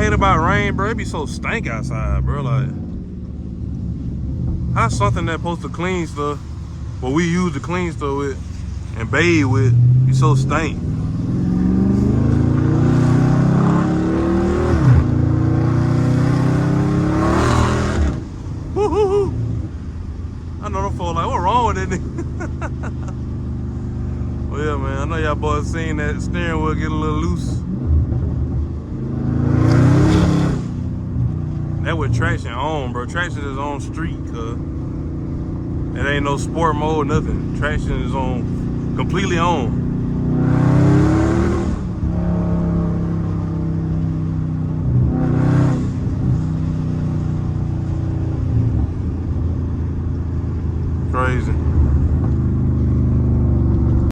hate about rain, bro, it be so stank outside, bro. Like, how something that supposed to clean stuff, what we use to clean stuff with and bathe with, be so stank. Woo-hoo-hoo. I know them folks like, what wrong with that nigga? Well, yeah, man, I know y'all boys seen that steering wheel get a little loose. That with traction on, bro. Traction is on street, cuz. It ain't no sport mode, nothing. Traction is on, completely on.